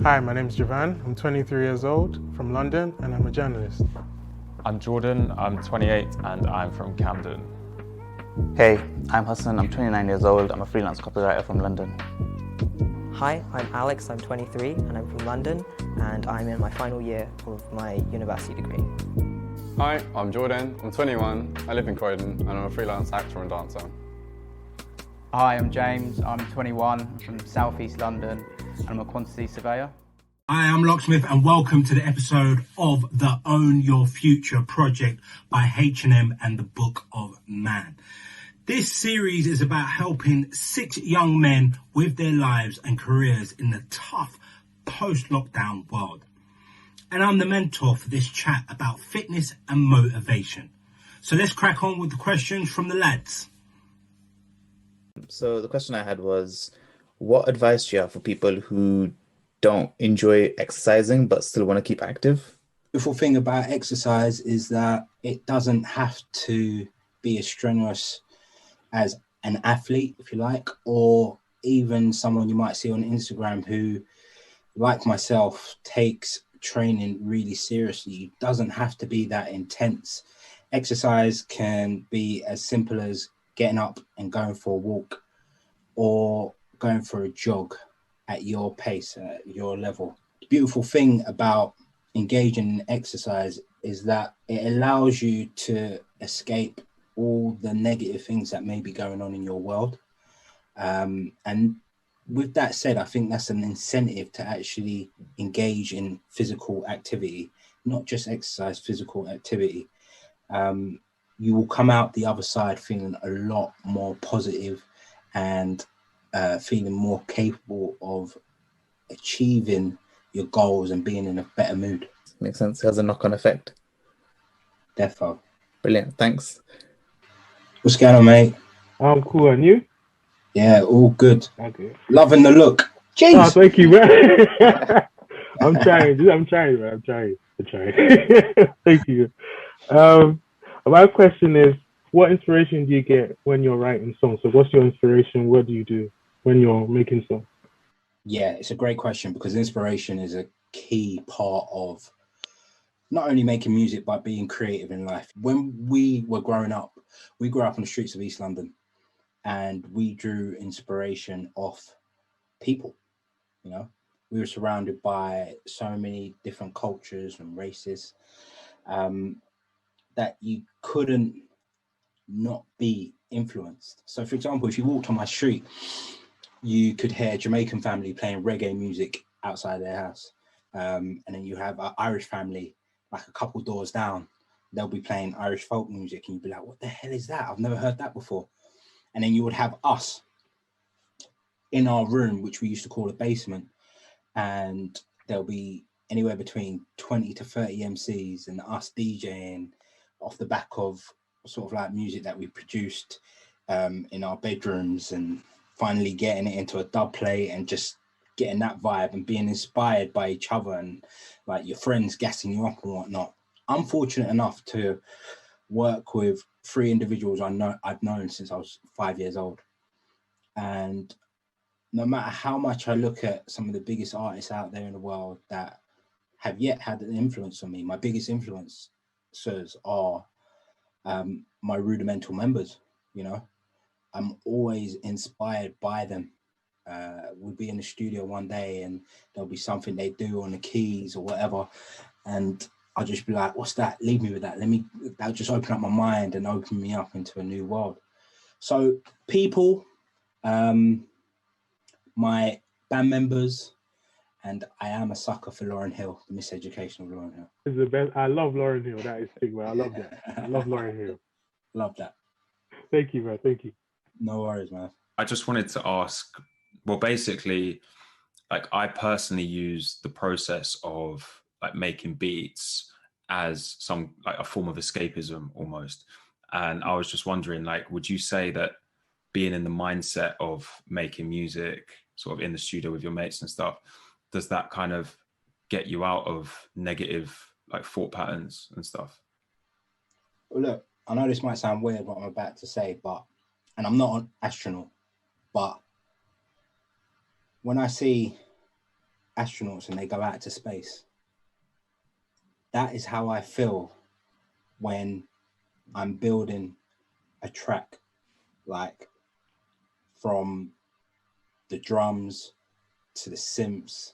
Hi, my name is Javan. I'm 23 years old, from London, and I'm a journalist. I'm Jordan, I'm 28 and I'm from Camden. Hey, I'm Hassan, I'm 29 years old, I'm a freelance copywriter from London. Hi, I'm Alex, I'm 23 and I'm from London and I'm in my final year of my university degree. Hi, I'm Jordan, I'm 21, I live in Croydon and I'm a freelance actor and dancer. Hi, I'm James, I'm 21, from South East London and I'm a quantity surveyor. Hi, I'm Locksmith and welcome to the episode of the Own Your Future project by H&M and the Book of Man. This series is about helping 6 young men with their lives and careers in the tough post-lockdown world. And I'm the mentor for this chat about fitness and motivation. So let's crack on with the questions from the lads. So the question I had was, what advice do you have for people who don't enjoy exercising but still want to keep active? The beautiful thing about exercise is that it doesn't have to be as strenuous as an athlete, if you like, or even someone you might see on Instagram who, like myself, takes training really seriously. It doesn't have to be that intense. Exercise can be as simple as getting up and going for a walk or going for a jog at your pace, at your level. The beautiful thing about engaging in exercise is that it allows you to escape all the negative things that may be going on in your world. And with that said, I think that's an incentive to actually engage in physical activity, not just exercise, physical activity. You will come out the other side feeling a lot more positive and feeling more capable of achieving your goals and being in a better mood. Makes sense. It has a knock-on effect. Defo. Brilliant. Thanks. What's going on, mate? I'm cool, and you? Yeah, all good. Okay. Loving the look. Jeez. Oh, thank you, man. I'm trying, man. I'm trying. Thank you. My question is, what inspiration do you get when you're writing songs? So what's your inspiration? What do you do when you're making songs? Yeah, it's a great question because inspiration is a key part of not only making music, but being creative in life. When we were growing up, we grew up on the streets of East London and we drew inspiration off people, you know. We were surrounded by so many different cultures and races that you couldn't not be influenced. So, for example, if you walked on my street, you could hear a Jamaican family playing reggae music outside their house. And then you have an Irish family, like a couple doors down, they'll be playing Irish folk music and you'd be like, what the hell is that? I've never heard that before. And then you would have us in our room, which we used to call a basement, and there'll be anywhere between 20 to 30 MCs and us DJing off the back of sort of like music that we produced in our bedrooms, and finally getting it into a dub plate and just getting that vibe and being inspired by each other and like your friends gassing you up and whatnot. I'm fortunate enough to work with 3 individuals I've known since I was 5 years old. And no matter how much I look at some of the biggest artists out there in the world that have yet had an influence on me, my biggest influencers are my rudimental members, you know. I'm always inspired by them. We'll be in the studio one day and there'll be something they do on the keys or whatever, and I'll just be like, what's that? Leave me with that. That'll just open up my mind and open me up into a new world. So people, my band members, and I am a sucker for Lauryn Hill, the Miseducation of Lauryn Hill. It's the best. I love Lauryn Hill. That is big, man. I love that. I love Lauryn Hill. Love that. Thank you, man. Thank you. No worries, man. I just wanted to ask, well, basically, like I personally use the process of like making beats as some like a form of escapism almost. And I was just wondering, like, would you say that being in the mindset of making music sort of in the studio with your mates and stuff, does that kind of get you out of negative like thought patterns and stuff? Well, look, I know this might sound weird what I'm about to say, and I'm not an astronaut, but when I see astronauts and they go out to space. That is how I feel when I'm building a track, like from the drums to the synths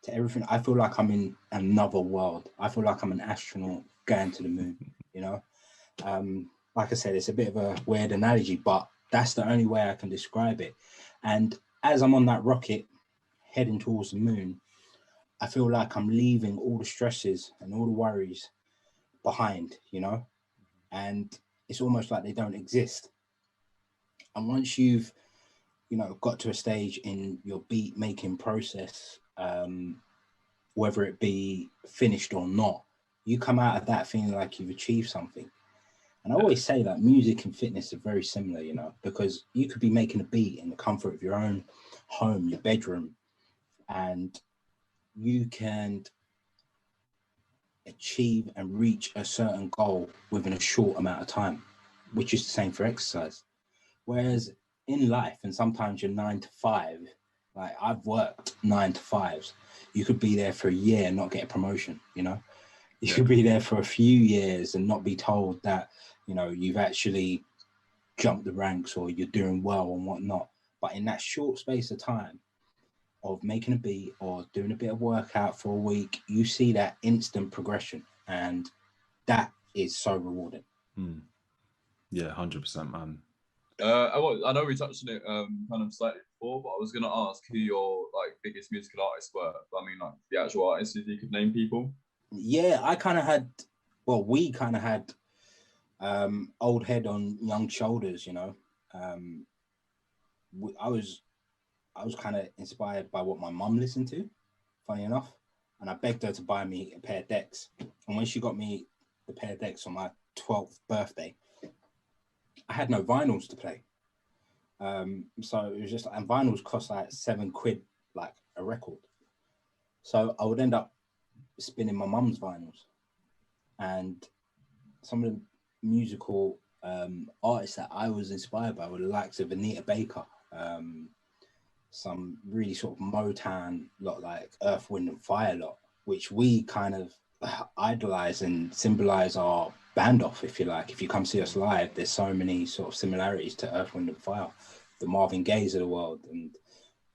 to everything. I feel like I'm in another world. I feel like I'm an astronaut going to the moon, you know? Like I said, it's a bit of a weird analogy, but that's the only way I can describe it. And as I'm on that rocket heading towards the moon, I feel like I'm leaving all the stresses and all the worries behind, you know? And it's almost like they don't exist. And once you've, you know, got to a stage in your beat making process, whether it be finished or not, you come out of that feeling like you've achieved something. And I always say that music and fitness are very similar, you know, because you could be making a beat in the comfort of your own home, your bedroom, and you can achieve and reach a certain goal within a short amount of time, which is the same for exercise. Whereas in life, and sometimes you're 9 to 5, like I've worked 9 to 5s, you could be there for a year and not get a promotion, you know? You could be there for a few years and not be told that, you know, you've actually jumped the ranks or you're doing well and whatnot. But in that short space of time of making a beat or doing a bit of workout for a week, you see that instant progression, and that is so rewarding. Yeah, 100%, man. I know we touched on it kind of slightly before, but I was gonna ask who your like biggest musical artists were. I mean, like the actual artists, if you could name people. Yeah, we kind of had old head on young shoulders, you know. I was kind of inspired by what my mum listened to, funny enough, and I begged her to buy me a pair of decks. And when she got me the pair of decks on my 12th birthday, I had no vinyls to play. So it was just, and vinyls cost like £7, like a record. So I would end up spinning my mum's vinyls, and some of the musical artists that I was inspired by were the likes of Anita Baker, some really sort of Motown lot like Earth, Wind and Fire lot, which we kind of idolize and symbolize our band off, if you like. If you come see us live, there's so many sort of similarities to Earth, Wind and Fire, the Marvin Gayes of the world. And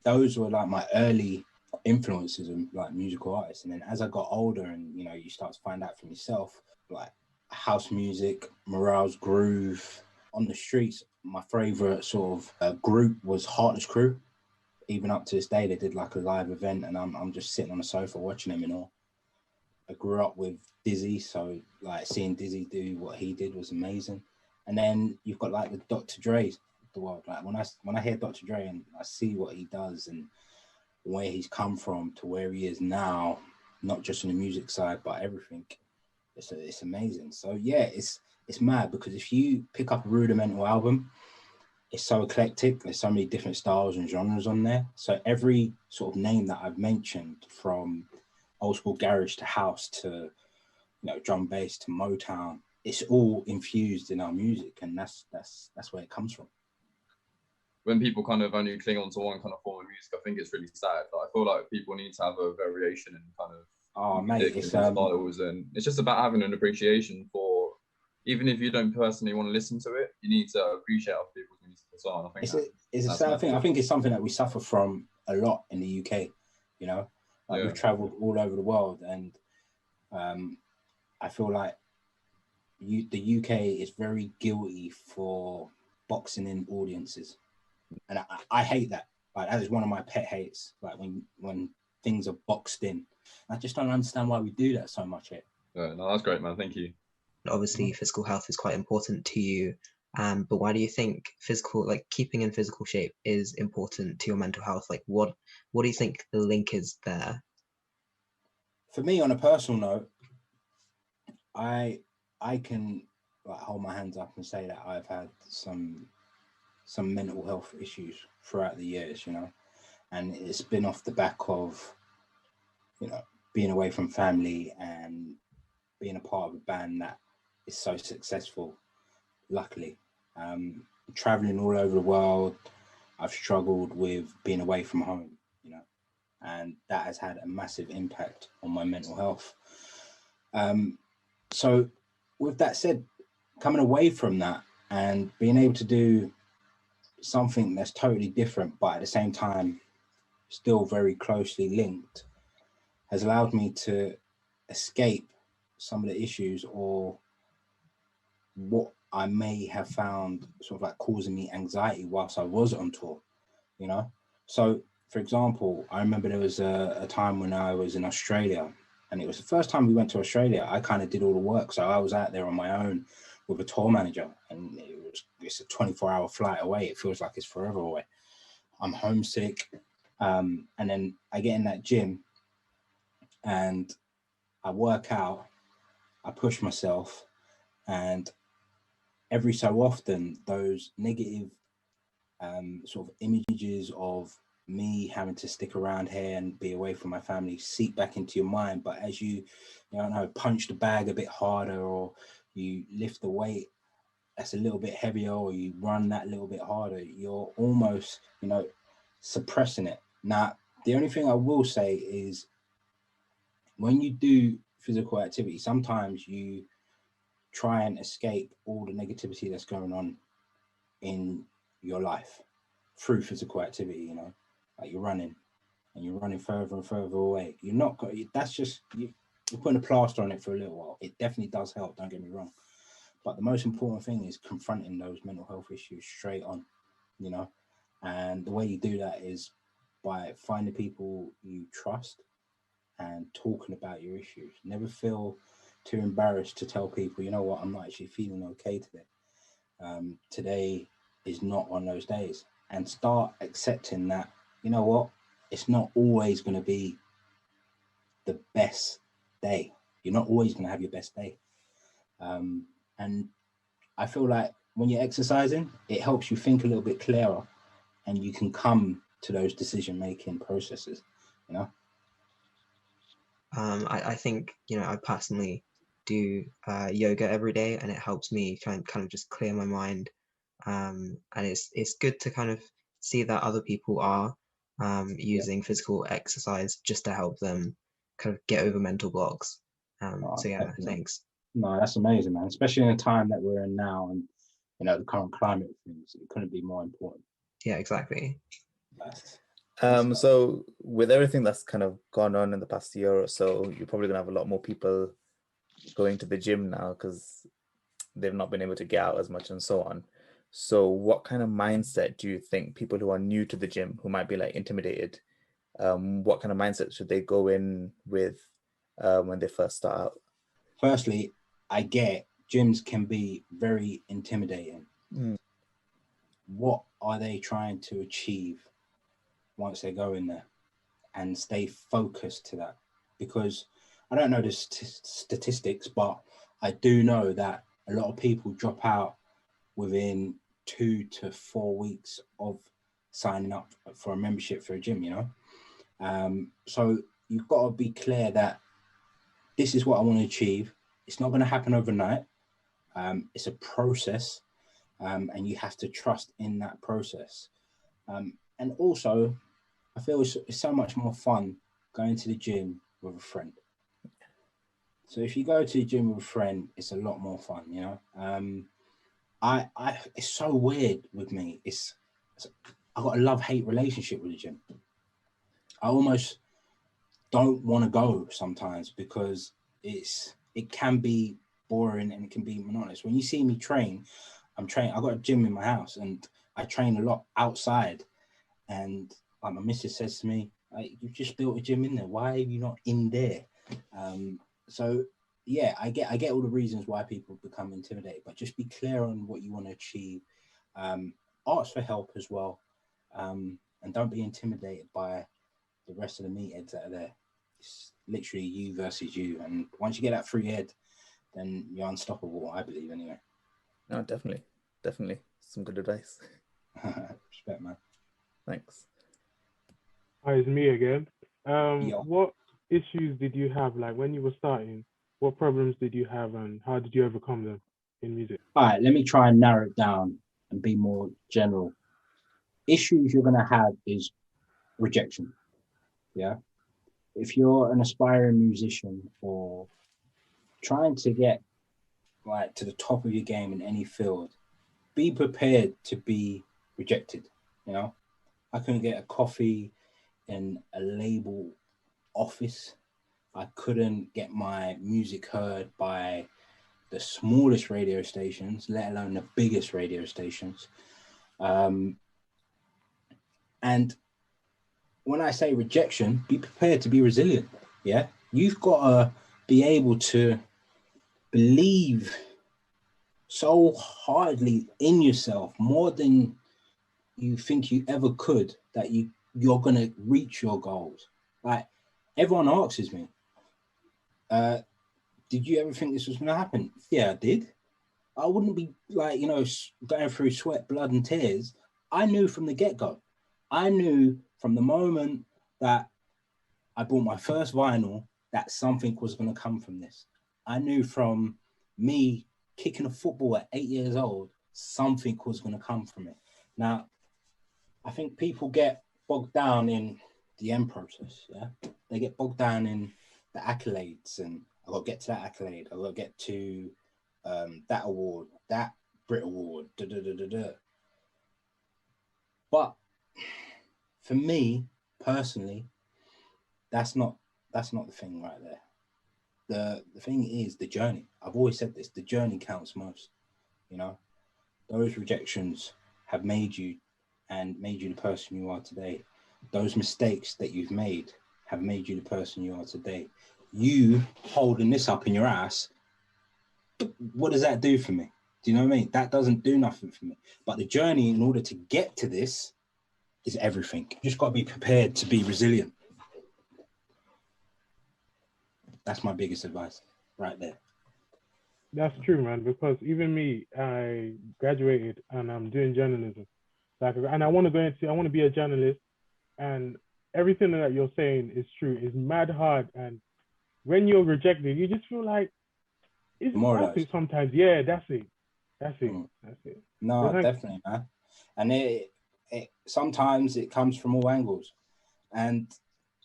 those were like my early influences of like musical artists. And then as I got older and, you know, you start to find out for yourself, like house music, Morale's Groove. On the streets, my favorite sort of group was Heartless Crew. Even up to this day, they did like a live event and I'm just sitting on the sofa watching them in awe. I grew up with Dizzy, so like seeing Dizzy do what he did was amazing. And then you've got like the Dr. Dre's of the world. Like when I hear Dr. Dre and I see what he does and where he's come from to where he is now, not just on the music side, but everything, it's amazing. So yeah, it's mad, because if you pick up a Rudimental album, it's so eclectic. There's so many different styles and genres on there. So every sort of name that I've mentioned, from old school garage to house to, you know, drum bass to Motown, it's all infused in our music, and that's where it comes from. When people kind of only cling on to one kind of form of music, I think it's really sad. Like, I feel like people need to have a variation in kind of it's styles, and it's just about having an appreciation for, even if you don't personally want to listen to it, you need to appreciate other people's music as well. I think it's a sad thing. I think it's something that we suffer from a lot in the UK. You know, like we've travelled all over the world, and I feel like the UK is very guilty for boxing in audiences, and I hate that. Like, that is one of my pet hates. Like when things are boxed in, I just don't understand why we do that so much here. Yeah, no, that's great, man. Thank you. Obviously, physical health is quite important to you, but why do you think keeping in physical shape is important to your mental health? Like, what do you think the link is there? For me, on a personal note, I can like hold my hands up and say that I've had some mental health issues throughout the years, you know, and it's been off the back of, you know, being away from family and being a part of a band that is so successful, luckily. Traveling all over the world, I've struggled with being away from home, you know, and that has had a massive impact on my mental health. So with that said, coming away from that and being able to do something that's totally different, but at the same time still very closely linked, has allowed me to escape some of the issues or what I may have found sort of like causing me anxiety whilst I was on tour, you know? So for example, I remember there was a time when I was in Australia, and it was the first time we went to Australia. I kind of did all the work. So I was out there on my own with a tour manager, and it's a 24-hour flight away. It feels like it's forever away. I'm homesick. And then I get in that gym and I work out, I push myself, and every so often those negative sort of images of me having to stick around here and be away from my family seep back into your mind. But as you don't know, punch the bag a bit harder, or you lift the weight that's a little bit heavier, or you run that little bit harder, you're almost, you know, suppressing it. Now, the only thing I will say is when you do physical activity, sometimes you try and escape all the negativity that's going on in your life through physical activity, you know, like you're running and you're running further and further away. You're not, that's just, you're putting a plaster on it for a little while. It definitely does help, don't get me wrong. But the most important thing is confronting those mental health issues straight on, you know, and the way you do that is by finding people you trust and talking about your issues. Never feel too embarrassed to tell people, you know what, I'm not actually feeling okay today. Today is not one of those days. And start accepting that, you know what, it's not always going to be the best day. You're not always going to have your best day. And I feel like when you're exercising, it helps you think a little bit clearer, and you can come to those decision-making processes, you know? I think, you know, I personally do yoga every day, and it helps me kind of just clear my mind. And it's good to kind of see that other people are using physical exercise just to help them kind of get over mental blocks. So yeah, Definitely. thanks. No, that's amazing, man. Especially in a time that we're in now, and you know the current climate of things, it couldn't be more important. Yeah, exactly. So with everything that's kind of gone on in the past year or so, you're probably gonna have a lot more people going to the gym now because they've not been able to get out as much and so on. So what kind of mindset do you think people who are new to the gym, who might be like intimidated, what kind of mindset should they go in with when they first start out? Firstly, I get gyms can be very intimidating. What are they trying to achieve once they go in there? And stay focused to that, because I don't know the statistics, but I do know that a lot of people drop out within 2 to 4 weeks of signing up for a membership for a gym, you know? So you've got to be clear that this is what I want to achieve. It's not going to happen overnight. It's a process, and you have to trust in that process. And also, I feel it's so much more fun going to the gym with a friend. So if you go to the gym with a friend, it's a lot more fun, you know? It's so weird with me. I've got a love-hate relationship with the gym. I almost don't want to go sometimes because it can be boring and it can be monotonous. When you see me train, I've got a gym in my house and I train a lot outside. And like my missus says to me, you've just built a gym in there. Why are you not in there? So yeah, I get all the reasons why people become intimidated, but just be clear on what you want to achieve. Ask for help as well. And don't be intimidated by the rest of the meatheads that are there. It's literally you versus you. And once you get that through your head, then you're unstoppable, I believe, anyway. No, definitely. Some good advice. Respect, man. Thanks. Hi, it's me again. Yeah. What issues did you have, like when you were starting? What problems did you have, and how did you overcome them in music? All right, let me try and narrow it down and be more general. Issues you're going to have is rejection. Yeah. If you're an aspiring musician or trying to get like to the top of your game in any field, be prepared to be rejected. You know, I couldn't get a coffee in a label office. I couldn't get my music heard by the smallest radio stations, let alone the biggest radio stations. And when I say rejection, be prepared to be resilient. Yeah, you've got to be able to believe so hardly in yourself, more than you think you ever could, that you're gonna reach your goals. Like, everyone asks me, did you ever think this was gonna happen? Yeah, I did. I wouldn't be like, you know, going through sweat, blood and tears. I knew from the get-go. I knew from the moment that I bought my first vinyl that something was going to come from this. I knew from me kicking a football at 8 years old, something was going to come from it. Now, I think people get bogged down in the end process. Yeah, they get bogged down in the accolades, and I got to get to that accolade. I got to get to that award, that Brit Award. But for me personally, that's not the thing right there. The thing is the journey. I've always said this: the journey counts most. You know, those rejections have made you the person you are today. Those mistakes that you've made have made you the person you are today. You holding this up in your ass, what does that do for me? Do you know what I mean? That doesn't do nothing for me. But the journey, in order to get to this, is everything. You just got to be prepared to be resilient. That's my biggest advice right there. That's true, man, because even me, I graduated and I'm doing journalism. And I want to be a journalist, and everything that you're saying is true. It's mad hard, and when you're rejected, you just feel like it's worth it sometimes. Yeah, that's it. That's it. No, definitely, man. And it sometimes it comes from all angles, and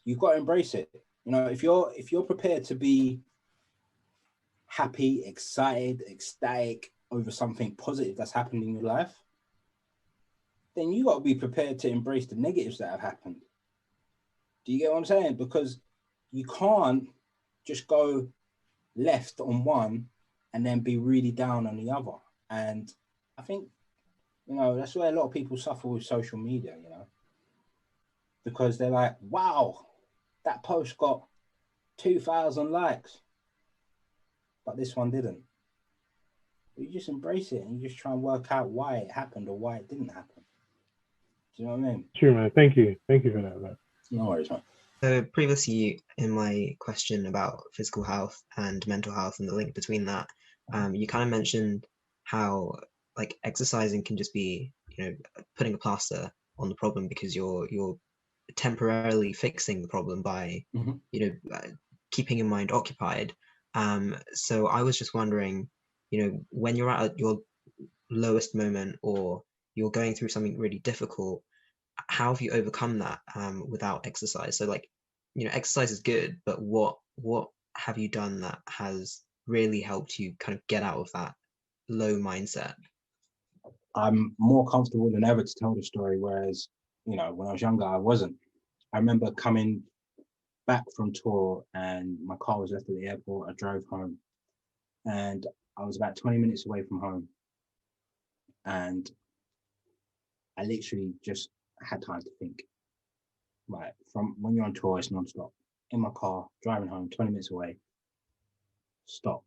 you've got to embrace it. You know, if you're prepared to be happy, excited, ecstatic over something positive that's happened in your life, then you got to be prepared to embrace the negatives that have happened. Do you get what I'm saying? Because you can't just go left on one and then be really down on the other. And I think, you know, that's where a lot of people suffer with social media, you know, because they're like, wow, that post got 2,000 likes, but this one didn't. You just embrace it and you just try and work out why it happened or why it didn't happen. Do you know what I mean? True, man. Thank you for that, man. No worries, man. So previously, in my question about physical health and mental health and the link between that, you kind of mentioned how like exercising can just be, you know, putting a plaster on the problem because you're temporarily fixing the problem by, you know, keeping your mind occupied. So I was just wondering, you know, when you're at your lowest moment or you're going through something really difficult, how have you overcome that without exercise? So like, you know, exercise is good, but what have you done that has really helped you kind of get out of that low mindset? I'm more comfortable than ever to tell the story, whereas, you know, when I was younger, I wasn't. I remember coming back from tour and my car was left at the airport. I drove home and I was about 20 minutes away from home. And I literally just had time to think. Right, from when you're on tour, it's non-stop. In my car, driving home, 20 minutes away, stop.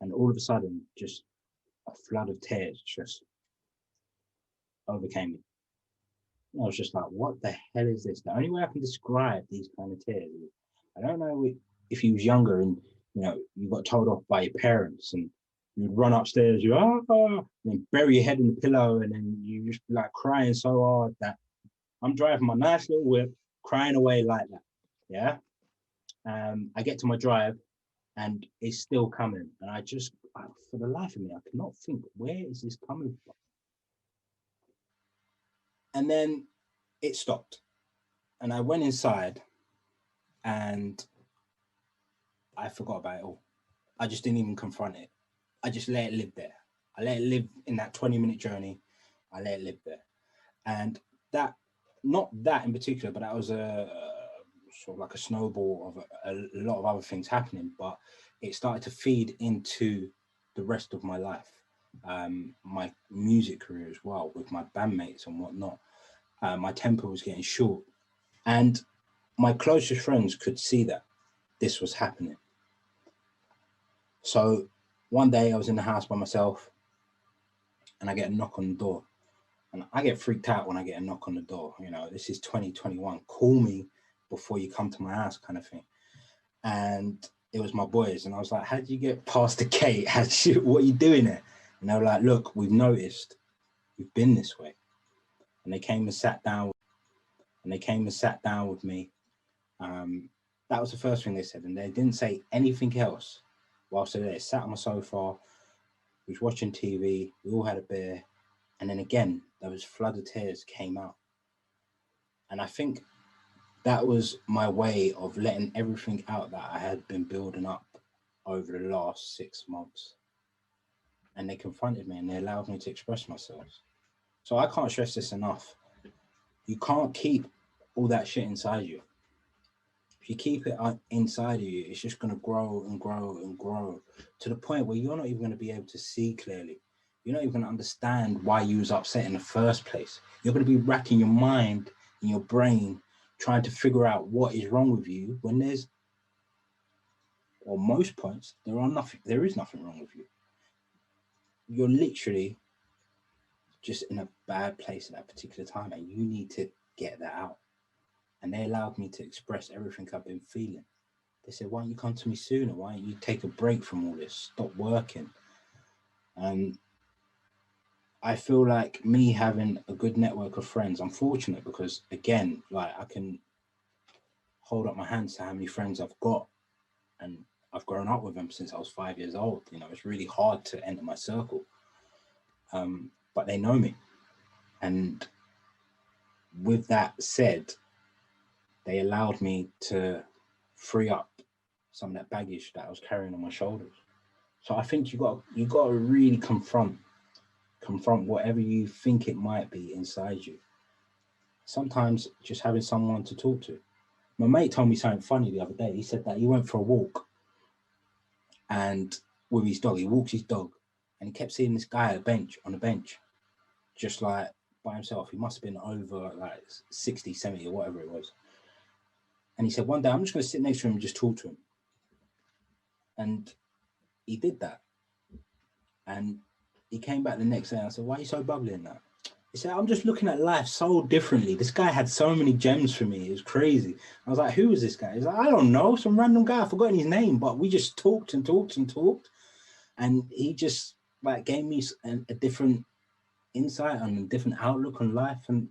And all of a sudden, just a flood of tears just overcame me. I was just like, what the hell is this? The only way I can describe these kind of tears is, I don't know if you was younger and, you know, you got told off by your parents and you'd run upstairs, and then bury your head in the pillow, and then you just like crying so hard that I'm driving my nice little whip, crying away like that. Yeah. I get to my drive and it's still coming. And for the life of me, I cannot think, where is this coming from? And then it stopped. And I went inside and I forgot about it all. I just didn't even confront it. I just let it live there. I let it live in that 20-minute journey. I let it live there. And that, not that in particular, but that was a sort of like a snowball of a lot of other things happening, but it started to feed into the rest of my life, my music career as well, with my bandmates and whatnot. My tempo was getting short, and my closest friends could see that this was happening. So one day I was in the house by myself and I get a knock on the door, and I get freaked out when I get a knock on the door. You know, this is 2021, call me before you come to my house kind of thing. And it was my boys, and I was like, how did you get past the gate? What are you doing there? And they were like, look, we've noticed you've been this way. And they came and sat down with me. That was the first thing they said, and they didn't say anything else whilst they were there. Sat on my sofa, we was watching TV, we all had a beer, and then again, those flood of tears came out. And I think that was my way of letting everything out that I had been building up over the last 6 months. And they confronted me and they allowed me to express myself. So I can't stress this enough. You can't keep all that shit inside you. If you keep it inside of you, it's just going to grow and grow and grow to the point where you're not even going to be able to see clearly. You're not even going to understand why you was upset in the first place. You're going to be racking your mind and your brain trying to figure out what is wrong with you when there's, or most points, there is nothing wrong with you. You're literally just in a bad place at that particular time, and you need to get that out. And they allowed me to express everything I've been feeling. They said, why don't you come to me sooner? Why don't you take a break from all this? Stop working. And I feel like me having a good network of friends, I'm fortunate because, again, like I can hold up my hands to how many friends I've got, and I've grown up with them since I was 5 years old. You know, it's really hard to enter my circle, but they know me. And with that said, they allowed me to free up some of that baggage that I was carrying on my shoulders. So I think you got to really confront whatever you think it might be inside you. Sometimes just having someone to talk to. My mate told me something funny the other day. He said that he went for a walk and with his dog, he walks his dog, and he kept seeing this guy on a bench, just like by himself. He must have been over like 60, 70 or whatever it was. And he said, one day I'm just going to sit next to him and just talk to him. And he did that. And he came back the next day and I said, why are you so bubbly in that? He said, I'm just looking at life so differently. This guy had so many gems for me. It was crazy. I was like, who was this guy? He's like, I don't know, some random guy. I've forgotten his name, but we just talked and talked and talked. And he just like gave me a different insight and a different outlook on life. And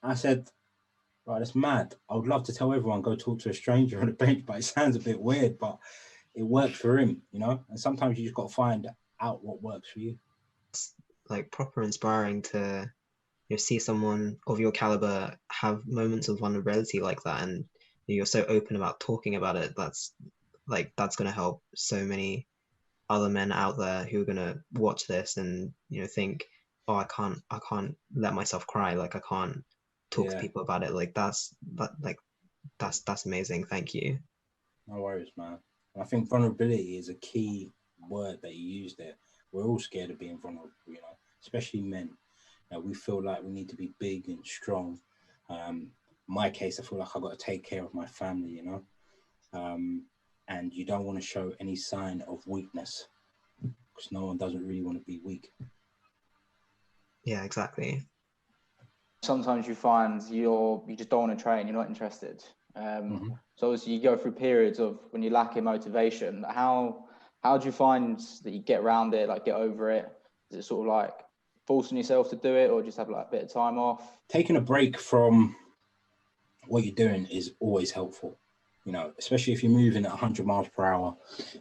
I said, right, that's mad. I would love to tell everyone, go talk to a stranger on a bench, but it sounds a bit weird, but it worked for him, you know? And sometimes you just got to find out what works for you. It's like proper inspiring to see someone of your caliber have moments of vulnerability like that, and you're so open about talking about it. That's going to help so many other men out there who are going to watch this and think, oh, I can't let myself cry, like I can't talk to people about it. Like that's amazing. Thank you. No worries, man. I think vulnerability is a key word that you use there. We're all scared of being vulnerable, especially men. We feel like we need to be big and strong. In my case, I feel like I've got to take care of my family, and you don't want to show any sign of weakness because no one doesn't really want to be weak. Yeah, exactly. Sometimes you find you just don't want to train, you're not interested. So obviously you go through periods of when you're lacking motivation. How do you find that you get around it, like get over it? Is it sort of like forcing yourself to do it, or just have like a bit of time off? Taking a break from what you're doing is always helpful, especially if you're moving at 100 miles per hour.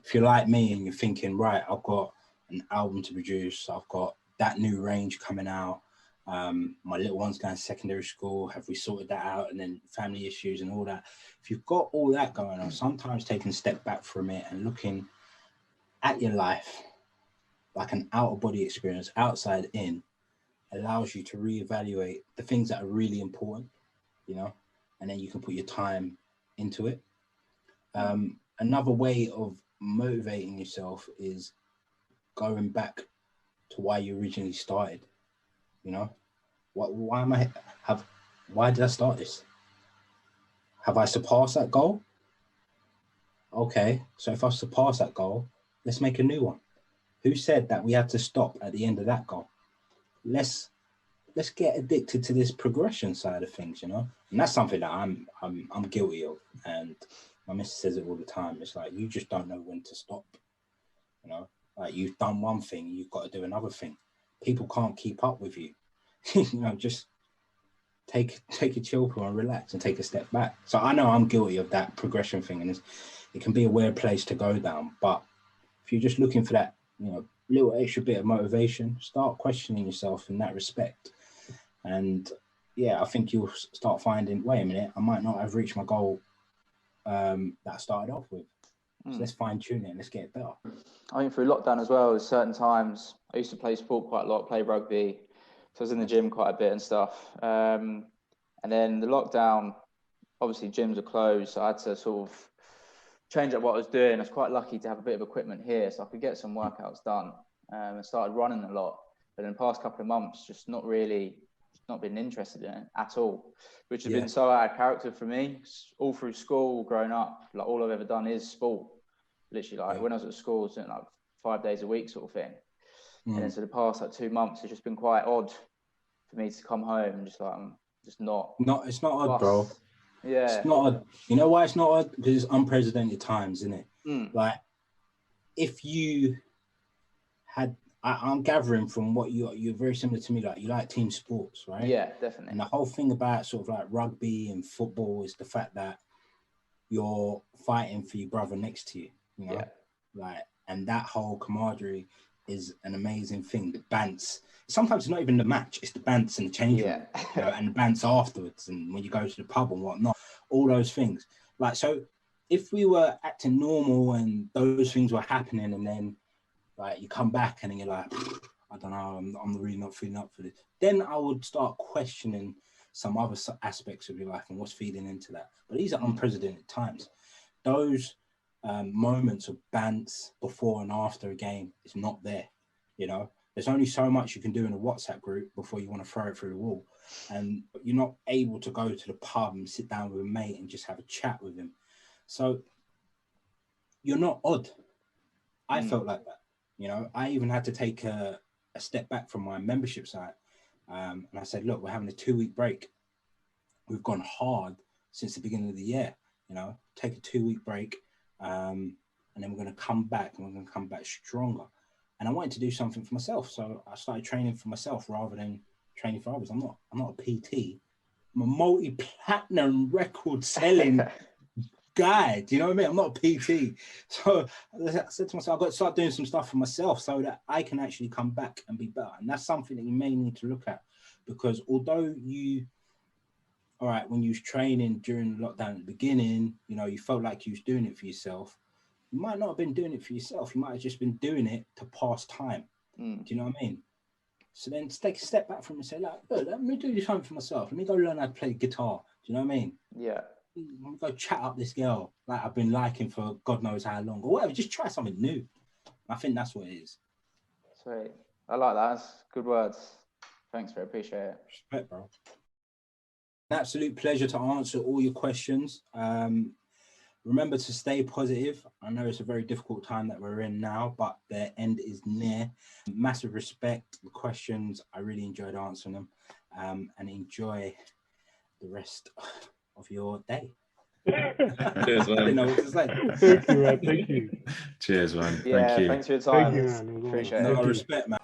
If you're like me and you're thinking, right, I've got an album to produce, I've got that new range coming out, My little one's going to secondary school. Have we sorted that out? And then family issues and all that. If you've got all that going on, sometimes taking a step back from it and looking at your life like an out-of-body experience, outside in, allows you to reevaluate the things that are really important, you know, and then you can put your time into it. Another way of motivating yourself is going back to why you originally started. You know, why did I start this? Have I surpassed that goal? Okay, so if I surpass that goal, let's make a new one. Who said that we had to stop at the end of that goal? Let's get addicted to this progression side of things, you know. And that's something that I'm guilty of, and my missus says it all the time. It's like, you just don't know when to stop, you know. Like, you've done one thing, you've got to do another thing. People can't keep up with you. You know, just take a chill pill and relax and take a step back. So I know I'm guilty of that progression thing, and it can be a weird place to go down. But if you're just looking for that, you know, little extra bit of motivation, start questioning yourself in that respect. And yeah, I think you'll start finding, wait a minute, I might not have reached my goal that I started off with. So let's fine tune it and let's get it better. I think through lockdown as well, there's certain times I used to play sport quite a lot, play rugby. So I was in the gym quite a bit and stuff. And then the lockdown, obviously gyms are closed. So I had to sort of change up what I was doing. I was quite lucky to have a bit of equipment here, so I could get some workouts done. And started running a lot. But in the past couple of months, just not been interested in it at all, which has been so out of character for me. All through school, growing up, like all I've ever done is sport. Literally, like when I was at school, I was doing like 5 days a week sort of thing. And then so the past like 2 months, it's just been quite odd for me to come home and just like, I'm just not. It's not odd, bro. Yeah. It's not odd. You know why it's not odd? Because it's unprecedented times, isn't it? Like, if you had, I'm gathering from what you're very similar to me, like you like team sports, right? Yeah, definitely. And the whole thing about sort of like rugby and football is the fact that you're fighting for your brother next to you, you know? Like, and that whole camaraderie is an amazing thing. The bants, sometimes it's not even the match, it's the bants and the change room, you know, and the bants afterwards, and when you go to the pub and whatnot, all those things. Like, so if we were acting normal and those things were happening, and then like you come back and then you're like, I don't know, I'm really not feeling up for this, then I would start questioning some other aspects of your life and what's feeding into that. But these are unprecedented times. Those moments of bants before and after a game is not there. You know, there's only so much you can do in a WhatsApp group before you want to throw it through the wall, and you're not able to go to the pub and sit down with a mate and just have a chat with him. So you're not odd. I felt like that. You know, I even had to take a step back from my membership side, and I said, look, we're having a 2-week break. We've gone hard since the beginning of the year. You know, take a 2-week break. And then we're going to come back, and we're going to come back stronger. And I wanted to do something for myself, so I started training for myself rather than training for others. I'm not a PT. I'm a multi-platinum record selling guy. Do you know what I mean? I'm not a PT. So I said to myself, I've got to start doing some stuff for myself so that I can actually come back and be better. And that's something that you may need to look at, because although all right, when you was training during lockdown at the beginning, you know, you felt like you was doing it for yourself. You might not have been doing it for yourself. You might have just been doing it to pass time. Do you know what I mean? So then take a step back from it and say, like, look, let me do something for myself. Let me go learn how to play guitar. Do you know what I mean? Yeah. Let me go chat up this girl like I've been liking for God knows how long, or whatever. Just try something new. I think that's what it is. Sweet. I like that. That's good words. Thanks, bro. Appreciate it. Respect, bro. An absolute pleasure to answer all your questions. Remember to stay positive. I know it's a very difficult time that we're in now, but the end is near. Massive respect. The questions, I really enjoyed answering them, and enjoy the rest of your day. Cheers, man. I didn't know what to say. Thank you, man. Thank you. Cheers, man. Yeah, Thank you. thanks for your time. Thank you, man. Appreciate No, it. respect, man.